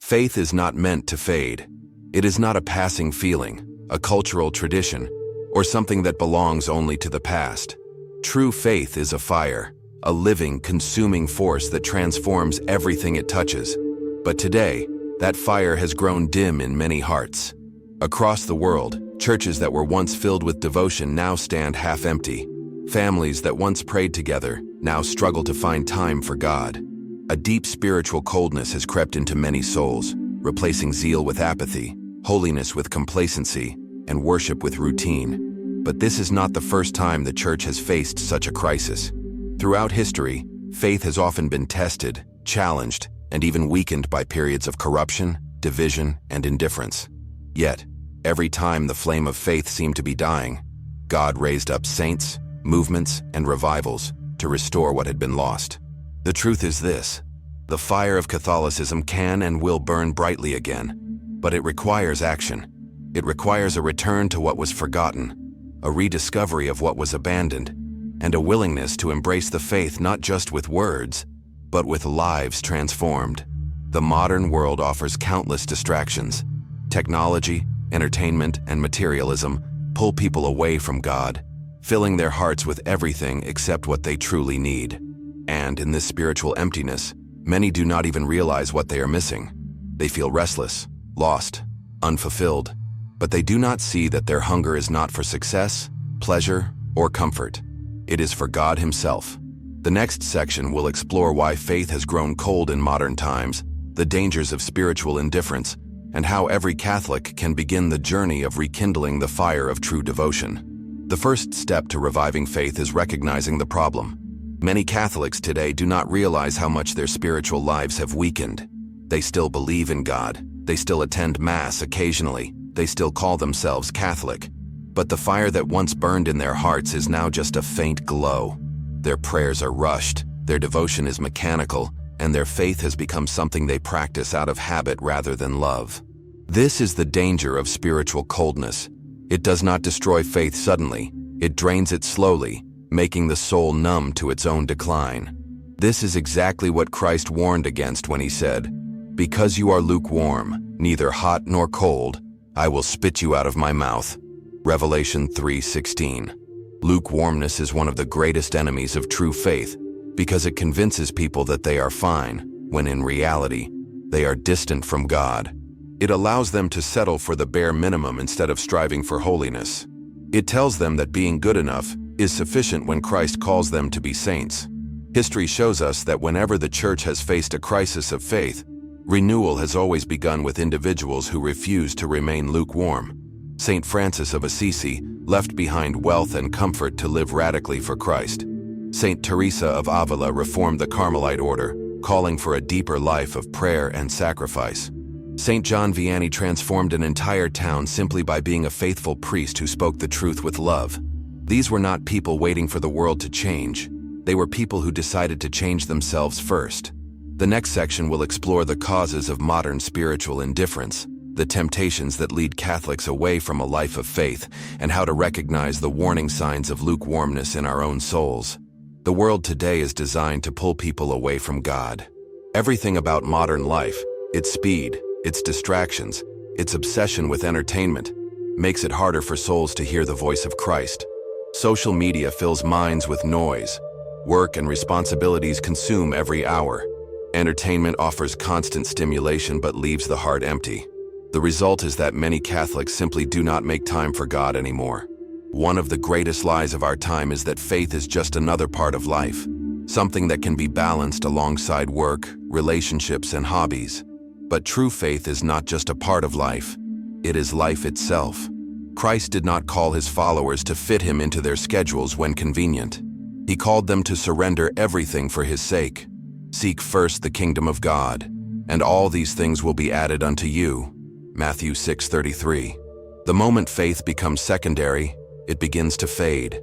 Faith is not meant to fade. It is not a passing feeling, a cultural tradition, or something that belongs only to the past. True faith is a fire, a living, consuming force that transforms everything it touches. But today, that fire has grown dim in many hearts. Across the world, churches that were once filled with devotion now stand half empty. Families that once prayed together now struggle to find time for God. A deep spiritual coldness has crept into many souls, replacing zeal with apathy, holiness with complacency, and worship with routine. But this is not the first time the church has faced such a crisis. Throughout history, faith has often been tested, challenged, and even weakened by periods of corruption, division, and indifference. Yet, every time the flame of faith seemed to be dying, God raised up saints, movements, and revivals to restore what had been lost. The truth is this: the fire of Catholicism can and will burn brightly again, but it requires action. It requires a return to what was forgotten, a rediscovery of what was abandoned, and a willingness to embrace the faith not just with words, but with lives transformed. The modern world offers countless distractions. Technology, entertainment, and materialism pull people away from God, filling their hearts with everything except what they truly need. And in this spiritual emptiness, many do not even realize what they are missing. They feel restless, lost, unfulfilled, but they do not see that their hunger is not for success, pleasure, or comfort. It is for God Himself. The next section will explore why faith has grown cold in modern times, the dangers of spiritual indifference, and how every Catholic can begin the journey of rekindling the fire of true devotion. The first step to reviving faith is recognizing the problem. Many Catholics today do not realize how much their spiritual lives have weakened. They still believe in God. They still attend Mass occasionally. They still call themselves Catholic. But the fire that once burned in their hearts is now just a faint glow. Their prayers are rushed, their devotion is mechanical, and their faith has become something they practice out of habit rather than love. This is the danger of spiritual coldness. It does not destroy faith suddenly. It drains it slowly, making the soul numb to its own decline. This is exactly what Christ warned against when He said, "Because you are lukewarm, neither hot nor cold, I will spit you out of my mouth." Revelation 3:16. Lukewarmness is one of the greatest enemies of true faith because it convinces people that they are fine, when in reality, they are distant from God. It allows them to settle for the bare minimum instead of striving for holiness. It tells them that being good enough is sufficient when Christ calls them to be saints. History shows us that whenever the church has faced a crisis of faith, renewal has always begun with individuals who refuse to remain lukewarm. Saint Francis of Assisi left behind wealth and comfort to live radically for Christ. Saint Teresa of Avila reformed the Carmelite order, calling for a deeper life of prayer and sacrifice. Saint John Vianney transformed an entire town simply by being a faithful priest who spoke the truth with love. These were not people waiting for the world to change. They were people who decided to change themselves first. The next section will explore the causes of modern spiritual indifference, the temptations that lead Catholics away from a life of faith, and how to recognize the warning signs of lukewarmness in our own souls. The world today is designed to pull people away from God. Everything about modern life, its speed, its distractions, its obsession with entertainment, makes it harder for souls to hear the voice of Christ. Social media fills minds with noise. Work and responsibilities consume every hour. Entertainment offers constant stimulation but leaves the heart empty. The result is that many Catholics simply do not make time for God anymore. One of the greatest lies of our time is that faith is just another part of life, something that can be balanced alongside work, relationships, and hobbies. But true faith is not just a part of life, it is life itself. Christ did not call His followers to fit Him into their schedules when convenient. He called them to surrender everything for His sake. Seek first the kingdom of God, and all these things will be added unto you. Matthew 6:33. The moment faith becomes secondary, it begins to fade.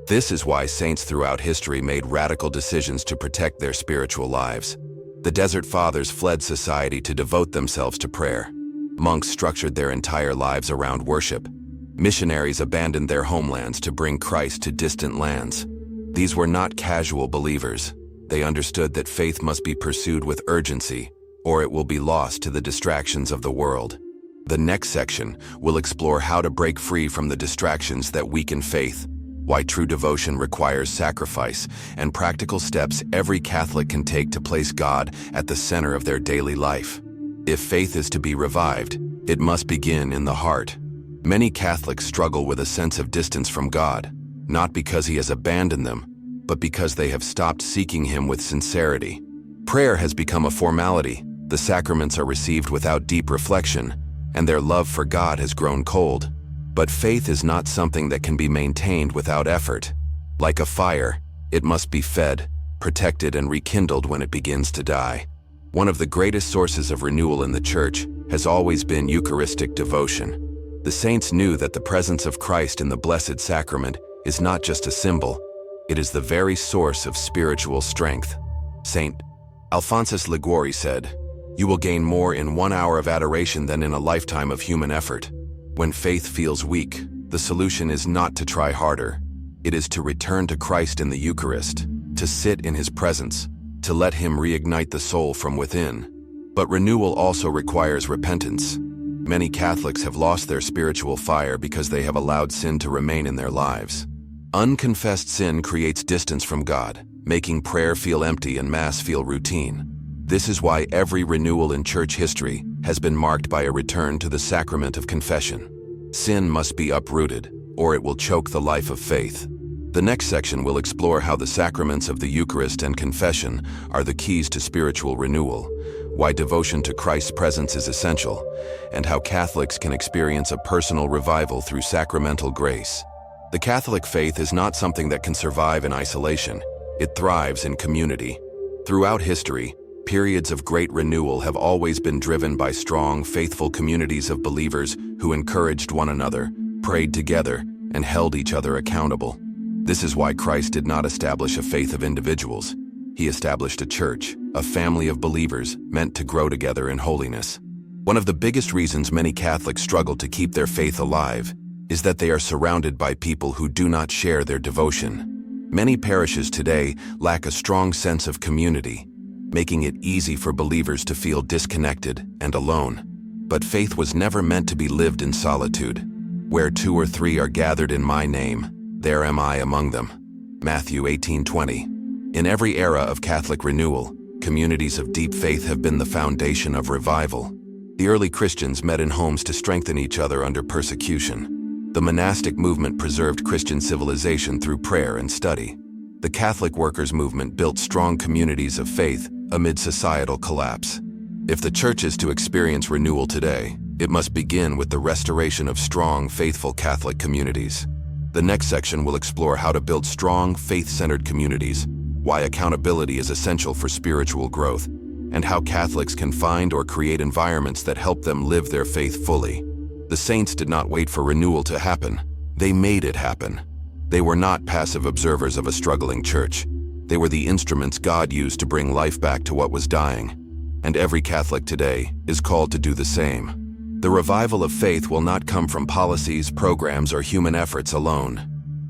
This is why saints throughout history made radical decisions to protect their spiritual lives. The Desert Fathers fled society to devote themselves to prayer. Monks structured their entire lives around worship. Missionaries abandoned their homelands to bring Christ to distant lands. These were not casual believers. They understood that faith must be pursued with urgency, or it will be lost to the distractions of the world. The next section will explore how to break free from the distractions that weaken faith, why true devotion requires sacrifice, and practical steps every Catholic can take to place God at the center of their daily life. If faith is to be revived, it must begin in the heart. Many Catholics struggle with a sense of distance from God, not because He has abandoned them, but because they have stopped seeking Him with sincerity. Prayer has become a formality, the sacraments are received without deep reflection, and their love for God has grown cold. But faith is not something that can be maintained without effort. Like a fire, it must be fed, protected, and rekindled when it begins to die. One of the greatest sources of renewal in the Church has always been Eucharistic devotion. The saints knew that the presence of Christ in the Blessed Sacrament is not just a symbol, it is the very source of spiritual strength. Saint Alphonsus Liguori said, "You will gain more in 1 hour of adoration than in a lifetime of human effort." When faith feels weak, the solution is not to try harder. It is to return to Christ in the Eucharist, to sit in His presence, to let Him reignite the soul from within. But renewal also requires repentance. Many Catholics have lost their spiritual fire because they have allowed sin to remain in their lives. Unconfessed sin creates distance from God, making prayer feel empty and Mass feel routine. This is why every renewal in Church history has been marked by a return to the sacrament of confession. Sin must be uprooted, or it will choke the life of faith. The next section will explore how the sacraments of the Eucharist and confession are the keys to spiritual renewal, why devotion to Christ's presence is essential, and how Catholics can experience a personal revival through sacramental grace. The Catholic faith is not something that can survive in isolation. It thrives in community. Throughout history, periods of great renewal have always been driven by strong, faithful communities of believers who encouraged one another, prayed together, and held each other accountable. This is why Christ did not establish a faith of individuals. He established a church, a family of believers meant to grow together in holiness. One of the biggest reasons many Catholics struggle to keep their faith alive is that they are surrounded by people who do not share their devotion. Many parishes today lack a strong sense of community, making it easy for believers to feel disconnected and alone. But faith was never meant to be lived in solitude. Where 2 or 3 are gathered in my name, there am I among them. Matthew 18:20. In every era of Catholic renewal, communities of deep faith have been the foundation of revival. The early Christians met in homes to strengthen each other under persecution. The monastic movement preserved Christian civilization through prayer and study. The Catholic workers' movement built strong communities of faith amid societal collapse. If the Church is to experience renewal today, it must begin with the restoration of strong, faithful Catholic communities. The next section will explore how to build strong, faith-centered communities, why accountability is essential for spiritual growth, and how Catholics can find or create environments that help them live their faith fully. The saints did not wait for renewal to happen. They made it happen. They were not passive observers of a struggling church. They were the instruments God used to bring life back to what was dying. And every Catholic today is called to do the same. The revival of faith will not come from policies, programs, or human efforts alone.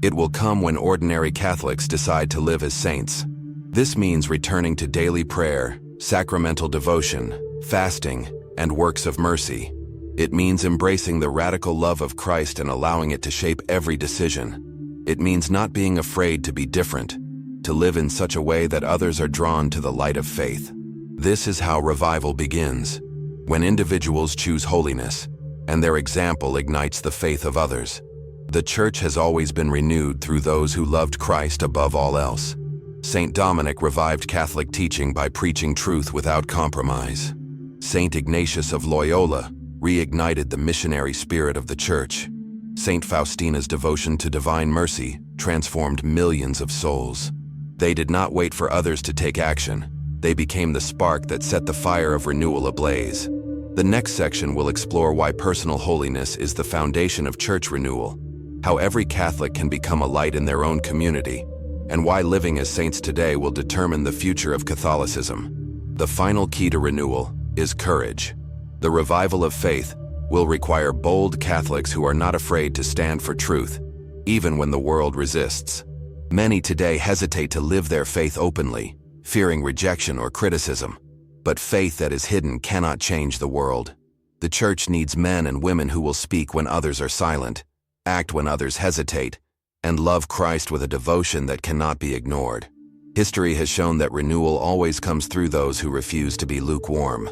It will come when ordinary Catholics decide to live as saints. This means returning to daily prayer, sacramental devotion, fasting, and works of mercy. It means embracing the radical love of Christ and allowing it to shape every decision. It means not being afraid to be different, to live in such a way that others are drawn to the light of faith. This is how revival begins, when individuals choose holiness, and their example ignites the faith of others. The Church has always been renewed through those who loved Christ above all else. Saint Dominic revived Catholic teaching by preaching truth without compromise. Saint Ignatius of Loyola reignited the missionary spirit of the Church. Saint Faustina's devotion to divine mercy transformed millions of souls. They did not wait for others to take action. They became the spark that set the fire of renewal ablaze. The next section will explore why personal holiness is the foundation of church renewal, how every Catholic can become a light in their own community, and why living as saints today will determine the future of Catholicism. The final key to renewal is courage. The revival of faith will require bold Catholics who are not afraid to stand for truth, even when the world resists. Many today hesitate to live their faith openly, fearing rejection or criticism. But faith that is hidden cannot change the world. The church needs men and women who will speak when others are silent, act when others hesitate, and love Christ with a devotion that cannot be ignored. History has shown that renewal always comes through those who refuse to be lukewarm.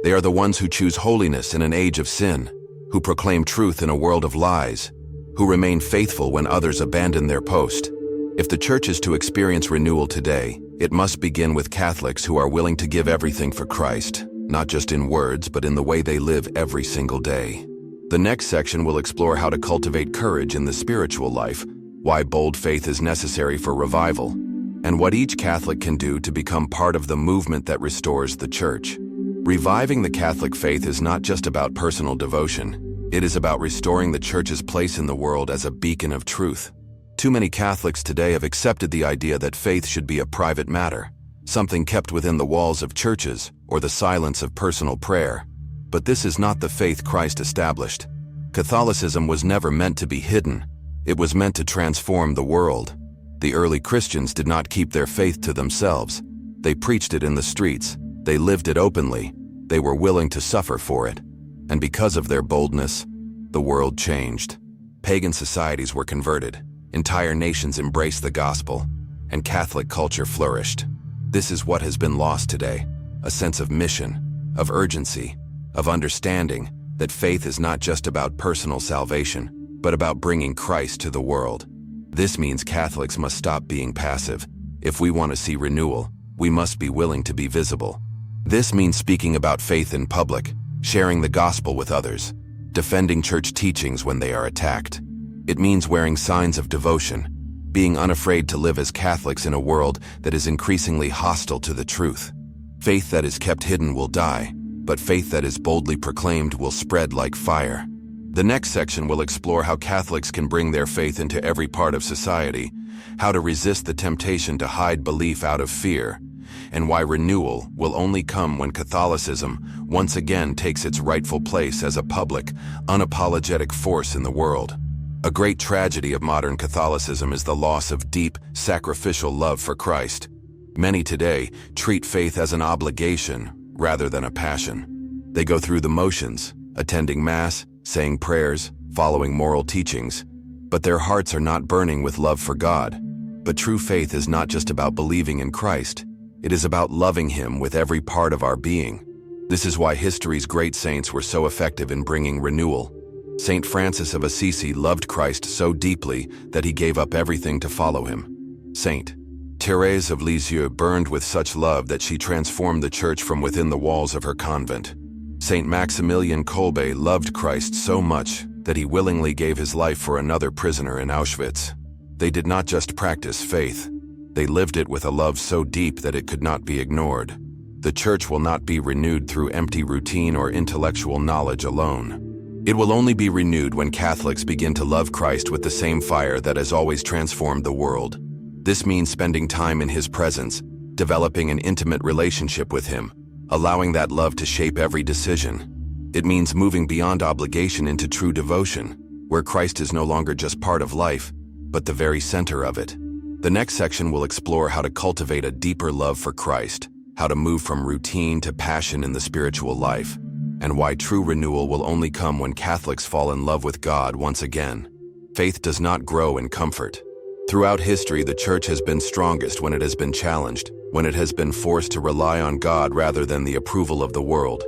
They are the ones who choose holiness in an age of sin, who proclaim truth in a world of lies, who remain faithful when others abandon their post. If the church is to experience renewal today, it must begin with Catholics who are willing to give everything for Christ, not just in words, but in the way they live every single day. The next section will explore how to cultivate courage in the spiritual life, why bold faith is necessary for revival, and what each Catholic can do to become part of the movement that restores the church. Reviving the Catholic faith is not just about personal devotion. It is about restoring the church's place in the world as a beacon of truth. Too many Catholics today have accepted the idea that faith should be a private matter, something kept within the walls of churches or the silence of personal prayer. But this is not the faith Christ established. Catholicism was never meant to be hidden. It was meant to transform the world. The early Christians did not keep their faith to themselves. They preached it in the streets. They lived it openly. They were willing to suffer for it. And because of their boldness, the world changed. Pagan societies were converted. Entire nations embraced the gospel, and Catholic culture flourished. This is what has been lost today, a sense of mission, of urgency, of understanding that faith is not just about personal salvation, but about bringing Christ to the world. This means Catholics must stop being passive. If we want to see renewal, we must be willing to be visible. This means speaking about faith in public, sharing the gospel with others, defending church teachings when they are attacked. It means wearing signs of devotion, being unafraid to live as Catholics in a world that is increasingly hostile to the truth. Faith that is kept hidden will die, but faith that is boldly proclaimed will spread like fire. The next section will explore how Catholics can bring their faith into every part of society, how to resist the temptation to hide belief out of fear, and why renewal will only come when Catholicism once again takes its rightful place as a public, unapologetic force in the world. A great tragedy of modern Catholicism is the loss of deep, sacrificial love for Christ. Many today treat faith as an obligation rather than a passion. They go through the motions, attending Mass, saying prayers, following moral teachings, but their hearts are not burning with love for God. But true faith is not just about believing in Christ. It is about loving Him with every part of our being. This is why history's great saints were so effective in bringing renewal. Saint Francis of Assisi loved Christ so deeply that he gave up everything to follow him. Saint Thérèse of Lisieux burned with such love that she transformed the church from within the walls of her convent. Saint Maximilien Kolbe loved Christ so much that he willingly gave his life for another prisoner in Auschwitz. They did not just practice faith, they lived it with a love so deep that it could not be ignored. The church will not be renewed through empty routine or intellectual knowledge alone. It will only be renewed when Catholics begin to love Christ with the same fire that has always transformed the world. This means spending time in His presence, developing an intimate relationship with Him, allowing that love to shape every decision. It means moving beyond obligation into true devotion, where Christ is no longer just part of life, but the very center of it. The next section will explore how to cultivate a deeper love for Christ, how to move from routine to passion in the spiritual life, and why true renewal will only come when Catholics fall in love with God once again. Faith does not grow in comfort. Throughout history, the Church has been strongest when it has been challenged, when it has been forced to rely on God rather than the approval of the world.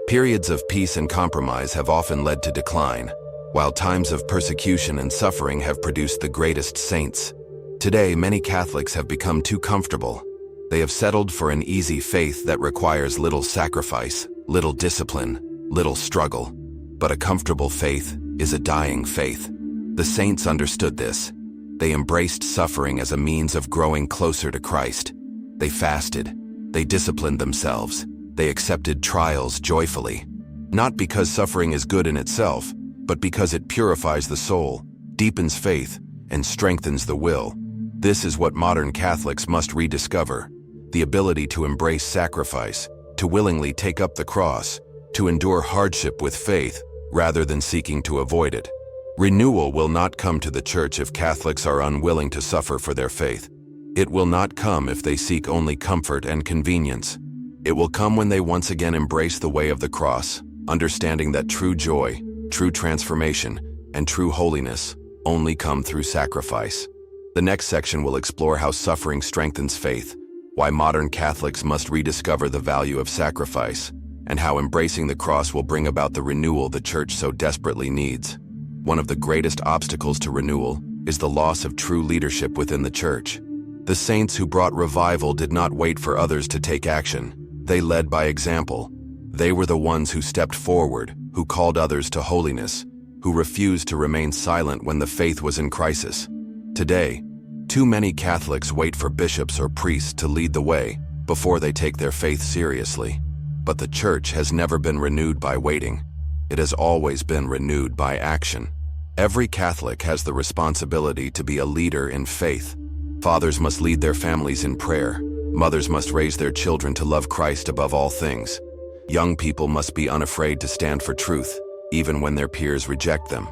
Periods of peace and compromise have often led to decline, while times of persecution and suffering have produced the greatest saints. Today, many Catholics have become too comfortable. They have settled for an easy faith that requires little sacrifice, little discipline, little struggle. But a comfortable faith is a dying faith. The saints understood this. They embraced suffering as a means of growing closer to Christ. They fasted. They disciplined themselves. They accepted trials joyfully. Not because suffering is good in itself, but because it purifies the soul, deepens faith, and strengthens the will. This is what modern Catholics must rediscover: the ability to embrace sacrifice, to willingly take up the cross, to endure hardship with faith, rather than seeking to avoid it. Renewal will not come to the Church if Catholics are unwilling to suffer for their faith. It will not come if they seek only comfort and convenience. It will come when they once again embrace the way of the cross, understanding that true joy, true transformation, and true holiness only come through sacrifice. The next section will explore how suffering strengthens faith, why modern Catholics must rediscover the value of sacrifice, and how embracing the cross will bring about the renewal the Church so desperately needs. One of the greatest obstacles to renewal is the loss of true leadership within the Church. The saints who brought revival did not wait for others to take action. They led by example. They were the ones who stepped forward, who called others to holiness, who refused to remain silent when the faith was in crisis. Today, too many Catholics wait for bishops or priests to lead the way before they take their faith seriously. But the Church has never been renewed by waiting. It has always been renewed by action. Every Catholic has the responsibility to be a leader in faith. Fathers must lead their families in prayer. Mothers must raise their children to love Christ above all things. Young people must be unafraid to stand for truth, even when their peers reject them.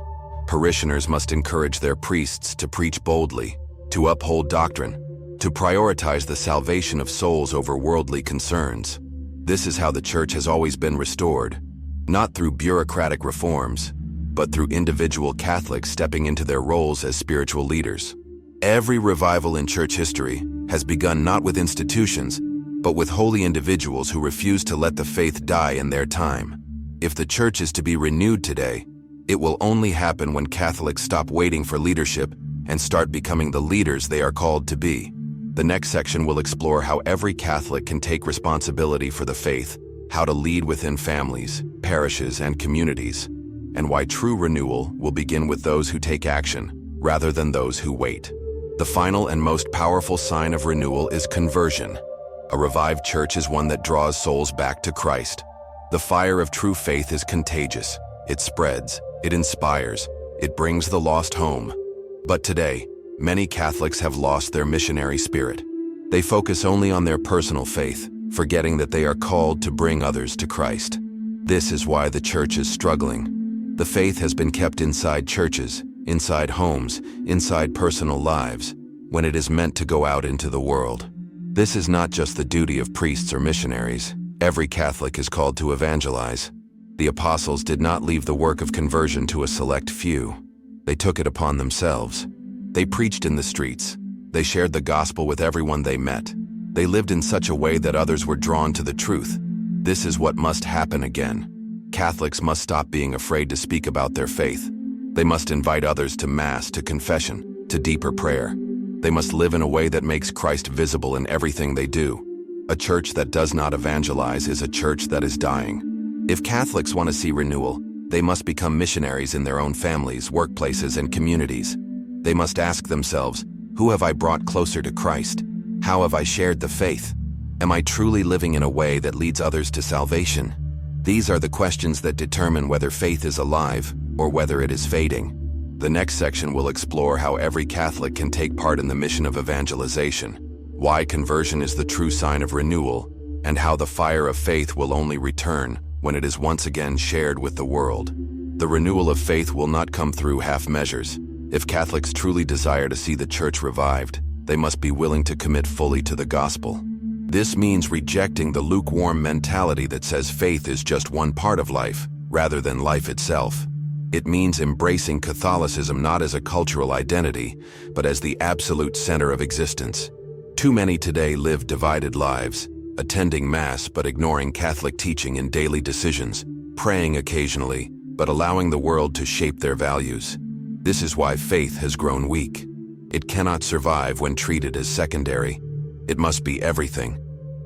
Parishioners must encourage their priests to preach boldly, to uphold doctrine, to prioritize the salvation of souls over worldly concerns. This is how the Church has always been restored, not through bureaucratic reforms, but through individual Catholics stepping into their roles as spiritual leaders. Every revival in Church history has begun not with institutions, but with holy individuals who refuse to let the faith die in their time. If the Church is to be renewed today, it will only happen when Catholics stop waiting for leadership and start becoming the leaders they are called to be. The next section will explore how every Catholic can take responsibility for the faith, how to lead within families, parishes, and communities, and why true renewal will begin with those who take action, rather than those who wait. The final and most powerful sign of renewal is conversion. A revived church is one that draws souls back to Christ. The fire of true faith is contagious. It spreads, it inspires, it brings the lost home. But today, many Catholics have lost their missionary spirit. They focus only on their personal faith, forgetting that they are called to bring others to Christ. This is why the Church is struggling. The faith has been kept inside churches, inside homes, inside personal lives, when it is meant to go out into the world. This is not just the duty of priests or missionaries. Every Catholic is called to evangelize. The apostles did not leave the work of conversion to a select few. They took it upon themselves. They preached in the streets. They shared the gospel with everyone they met. They lived in such a way that others were drawn to the truth. This is what must happen again. Catholics must stop being afraid to speak about their faith. They must invite others to Mass, to confession, to deeper prayer. They must live in a way that makes Christ visible in everything they do. A church that does not evangelize is a church that is dying. If Catholics want to see renewal, they must become missionaries in their own families, workplaces, and communities. They must ask themselves, who have I brought closer to Christ? How have I shared the faith? Am I truly living in a way that leads others to salvation? These are the questions that determine whether faith is alive or whether it is fading. The next section will explore how every Catholic can take part in the mission of evangelization, why conversion is the true sign of renewal, and how the fire of faith will only return when it is once again shared with the world. The renewal of faith will not come through half measures. If Catholics truly desire to see the Church revived, they must be willing to commit fully to the gospel. This means rejecting the lukewarm mentality that says faith is just one part of life, rather than life itself. It means embracing Catholicism not as a cultural identity, but as the absolute center of existence. Too many today live divided lives, attending Mass but ignoring Catholic teaching in daily decisions, praying occasionally, but allowing the world to shape their values. This is why faith has grown weak. It cannot survive when treated as secondary. It must be everything.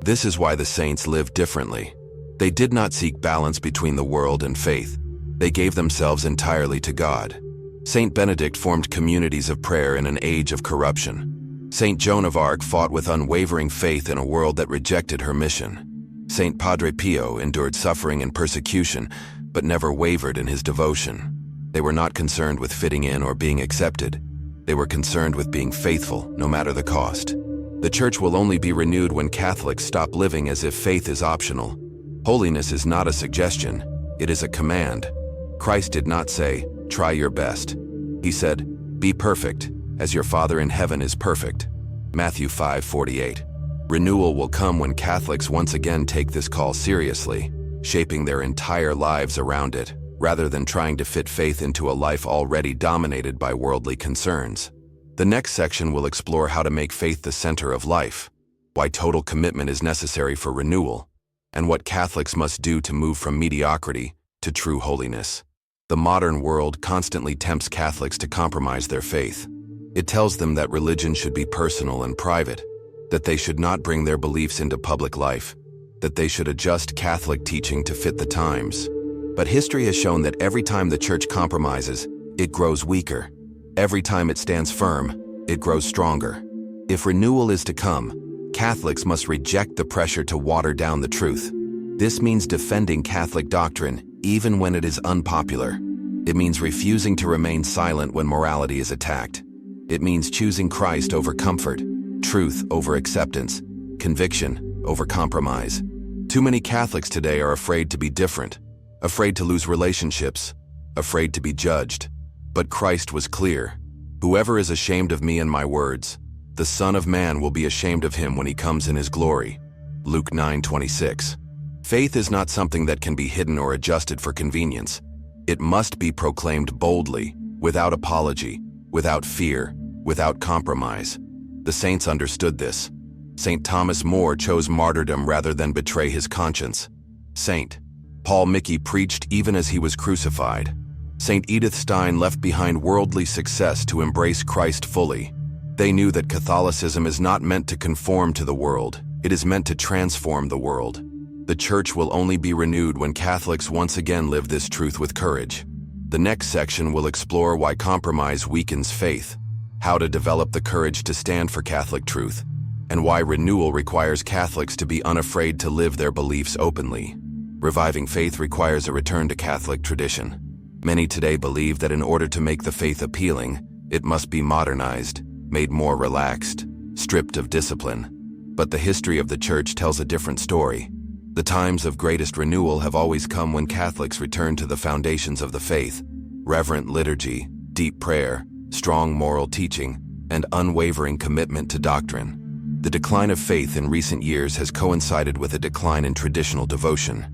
This is why the saints lived differently. They did not seek balance between the world and faith. They gave themselves entirely to God. Saint Benedict formed communities of prayer in an age of corruption. Saint Joan of Arc fought with unwavering faith in a world that rejected her mission. Saint Padre Pio endured suffering and persecution, but never wavered in his devotion. They were not concerned with fitting in or being accepted. They were concerned with being faithful, no matter the cost. The Church will only be renewed when Catholics stop living as if faith is optional. Holiness is not a suggestion, it is a command. Christ did not say, "Try your best." He said, "Be perfect, as your Father in heaven is perfect." Matthew 5:48. Renewal will come when Catholics once again take this call seriously, shaping their entire lives around it, rather than trying to fit faith into a life already dominated by worldly concerns. The next section will explore how to make faith the center of life, why total commitment is necessary for renewal, and what Catholics must do to move from mediocrity to true holiness. The modern world constantly tempts Catholics to compromise their faith. It tells them that religion should be personal and private, that they should not bring their beliefs into public life, that they should adjust Catholic teaching to fit the times. But history has shown that every time the Church compromises, it grows weaker. Every time it stands firm, it grows stronger. If renewal is to come, Catholics must reject the pressure to water down the truth. This means defending Catholic doctrine even when it is unpopular. It means refusing to remain silent when morality is attacked. It means choosing Christ over comfort, truth over acceptance, conviction over compromise. Too many Catholics today are afraid to be different, afraid to lose relationships, afraid to be judged. But Christ was clear. Whoever is ashamed of me and my words, the Son of Man will be ashamed of him when he comes in his glory. Luke 9:26. Faith is not something that can be hidden or adjusted for convenience. It must be proclaimed boldly, without apology, without fear, without compromise. The saints understood this. St. Thomas More chose martyrdom rather than betray his conscience. St. Paul Mickey preached even as he was crucified. St. Edith Stein left behind worldly success to embrace Christ fully. They knew that Catholicism is not meant to conform to the world, it is meant to transform the world. The Church will only be renewed when Catholics once again live this truth with courage. The next section will explore why compromise weakens faith, how to develop the courage to stand for Catholic truth, and why renewal requires Catholics to be unafraid to live their beliefs openly. Reviving faith requires a return to Catholic tradition. Many today believe that in order to make the faith appealing, it must be modernized, made more relaxed, stripped of discipline. But the history of the Church tells a different story. The times of greatest renewal have always come when Catholics return to the foundations of the faith: reverent liturgy, deep prayer, strong moral teaching, and unwavering commitment to doctrine. The decline of faith in recent years has coincided with a decline in traditional devotion.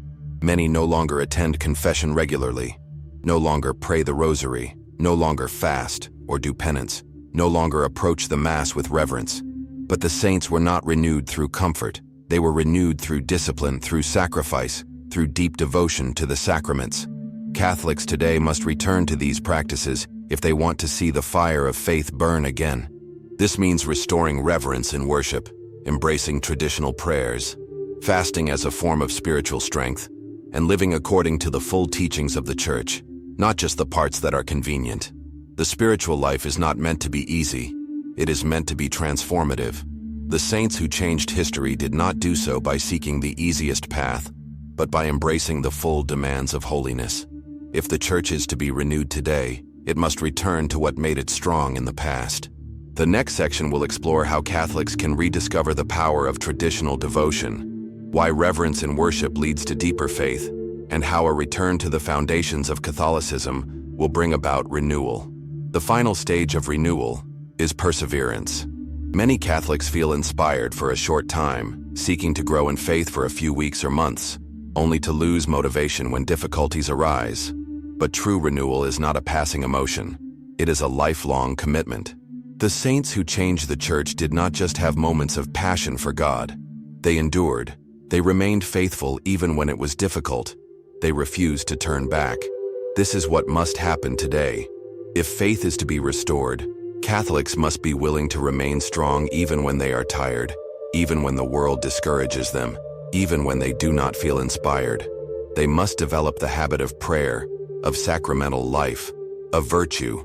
Many no longer attend confession regularly, no longer pray the rosary, no longer fast or do penance, no longer approach the Mass with reverence. But the saints were not renewed through comfort. They were renewed through discipline, through sacrifice, through deep devotion to the sacraments. Catholics today must return to these practices if they want to see the fire of faith burn again. This means restoring reverence in worship, embracing traditional prayers, fasting as a form of spiritual strength, and living according to the full teachings of the Church, not just the parts that are convenient. The spiritual life is not meant to be easy. It is meant to be transformative. The saints who changed history did not do so by seeking the easiest path, but by embracing the full demands of holiness. If the Church is to be renewed today, it must return to what made it strong in the past. The next section will explore how Catholics can rediscover the power of traditional devotion, why reverence in worship leads to deeper faith, and how a return to the foundations of Catholicism will bring about renewal. The final stage of renewal is perseverance. Many Catholics feel inspired for a short time, seeking to grow in faith for a few weeks or months, only to lose motivation when difficulties arise. But true renewal is not a passing emotion. It is a lifelong commitment. The saints who changed the Church did not just have moments of passion for God. They endured. They remained faithful even when it was difficult. They refused to turn back. This is what must happen today. If faith is to be restored, Catholics must be willing to remain strong even when they are tired, even when the world discourages them, even when they do not feel inspired. They must develop the habit of prayer, of sacramental life, of virtue,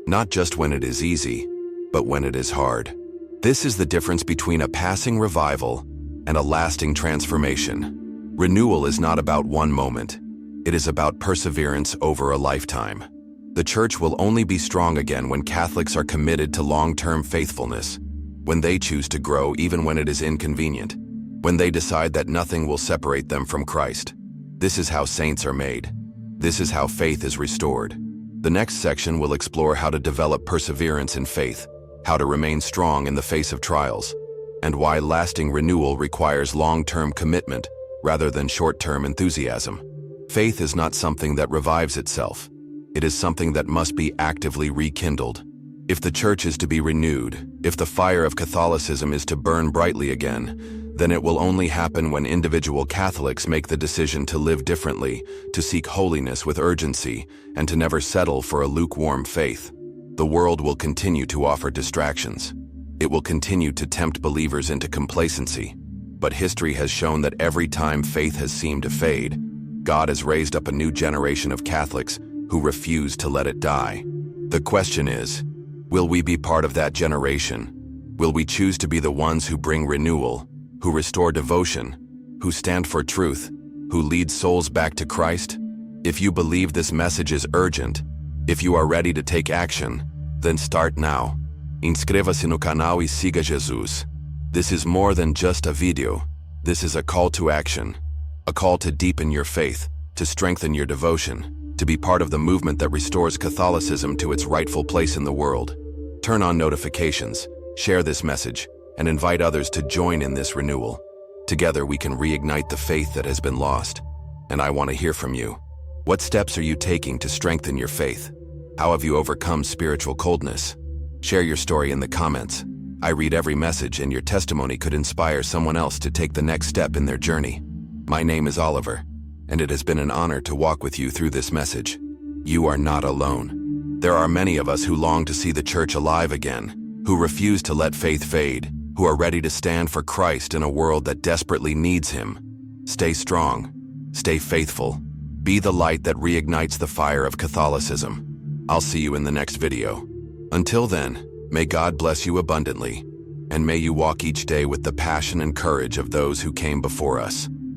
not just when it is easy, but when it is hard. This is the difference between a passing revival and a lasting transformation. Renewal is not about one moment. It is about perseverance over a lifetime. The Church will only be strong again when Catholics are committed to long-term faithfulness, when they choose to grow even when it is inconvenient, when they decide that nothing will separate them from Christ. This is how saints are made. This is how faith is restored. The next section will explore how to develop perseverance in faith, how to remain strong in the face of trials, and why lasting renewal requires long-term commitment rather than short-term enthusiasm. Faith is not something that revives itself. It is something that must be actively rekindled. If the church is to be renewed, if the fire of Catholicism is to burn brightly again, then it will only happen when individual Catholics make the decision to live differently, to seek holiness with urgency, and to never settle for a lukewarm faith. The world will continue to offer distractions. It will continue to tempt believers into complacency. But history has shown that every time faith has seemed to fade, God has raised up a new generation of Catholics who refuse to let it die. The question is, will we be part of that generation? Will we choose to be the ones who bring renewal, who restore devotion, who stand for truth, who lead souls back to Christ? If you believe this message is urgent, if you are ready to take action, then start now. Inscreva-se no canal e siga Jesus. This is more than just a video. This is a call to action, a call to deepen your faith, to strengthen your devotion, to be part of the movement that restores Catholicism to its rightful place in the world. Turn on notifications, share this message, and invite others to join in this renewal. Together we can reignite the faith that has been lost. And I want to hear from you. What steps are you taking to strengthen your faith? How have you overcome spiritual coldness? Share your story in the comments. I read every message, and your testimony could inspire someone else to take the next step in their journey. My name is Oliver, and it has been an honor to walk with you through this message. You are not alone. There are many of us who long to see the church alive again, who refuse to let faith fade, who are ready to stand for Christ in a world that desperately needs Him. Stay strong. Stay faithful. Be the light that reignites the fire of Catholicism. I'll see you in the next video. Until then, may God bless you abundantly, and may you walk each day with the passion and courage of those who came before us.